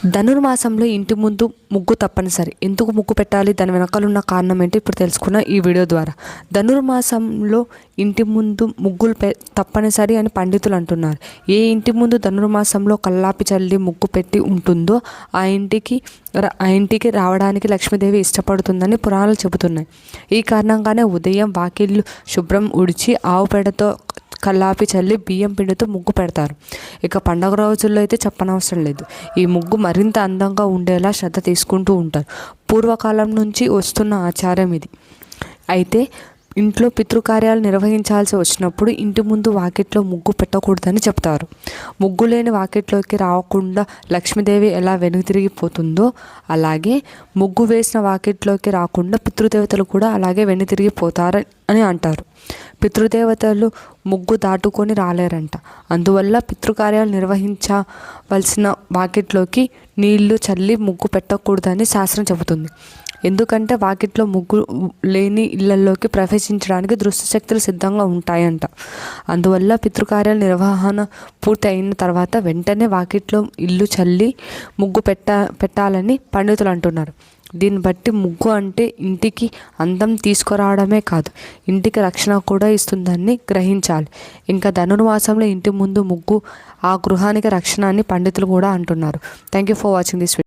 ధనుర్మాసంలో ఇంటి ముందు ముగ్గు తప్పనిసరి. ఎందుకు ముగ్గు పెట్టాలి, దాని వెనకాల ఉన్న కారణం ఏంటి ఇప్పుడు తెలుసుకున్న ఈ వీడియో ద్వారా. ధనుర్మాసంలో ఇంటి ముందు ముగ్గులు తప్పనిసరి అని పండితులు అంటున్నారు. ఏ ఇంటి ముందు ధనుర్మాసంలో కల్లాపి చల్లి ముగ్గు పెట్టి ఉంటుందో ఆ ఇంటికి రావడానికి లక్ష్మీదేవి ఇష్టపడుతుందని పురాణాలు చెబుతున్నాయి. ఈ కారణంగానే ఉదయం వాకిళ్ళు శుభ్రం ఉడిచి ఆవు పేడతో కల్లాపి చల్లి బియ్యం పిండితో ముగ్గు పెడతారు. ఇక పండగ రోజుల్లో అయితే చెప్పనవసరం లేదు. ఈ ముగ్గు మరింత అందంగా ఉండేలా శ్రద్ధ తీసుకుంటూ ఉంటారు. పూర్వకాలం నుంచి వస్తున్న ఆచారం ఇది. అయితే ఇంట్లో పితృకార్యాలు నిర్వహించాల్సి వచ్చినప్పుడు ఇంటి ముందు వాకిట్లో ముగ్గు పెట్టకూడదని చెప్తారు. ముగ్గు లేని వాకిట్లోకి రాకుండా లక్ష్మీదేవి ఎలా వెనుతిరిగిపోతుందో అలాగే ముగ్గు వేసిన వాకిట్లోకి రాకుండా పితృదేవతలు కూడా అలాగే వెనుతిరిగిపోతారు అని అంటారు. పితృదేవతలు ముగ్గు దాటుకొని రాలేరంట. అందువల్ల పితృకార్యాలు నిర్వహించవలసిన వాకిట్లోకి నీళ్లు చల్లి ముగ్గు పెట్టకూడదని శాస్త్రం చెబుతుంది. ఎందుకంటే వాకిట్లో ముగ్గు లేని ఇళ్లలోకి ప్రవేశించడానికి దుష్టశక్తులు సిద్ధంగా ఉంటాయంట. అందువల్ల పితృకార్యాల నిర్వహణ పూర్తి అయిన తర్వాత వెంటనే వాకిట్లో ఇల్లు చల్లి ముగ్గు పెట్టాలని పండితులు అంటున్నారు. దీన్ని బట్టి ముగ్గు అంటే ఇంటికి అందం తీసుకురావడమే కాదు, ఇంటికి రక్షణ కూడా ఇస్తుందని గ్రహించాలి. ఇంకా ధనుర్మాసంలో ఇంటి ముందు ముగ్గు ఆ గృహానికి రక్షణ అని పండితులు కూడా అంటున్నారు. Thank you for watching this video.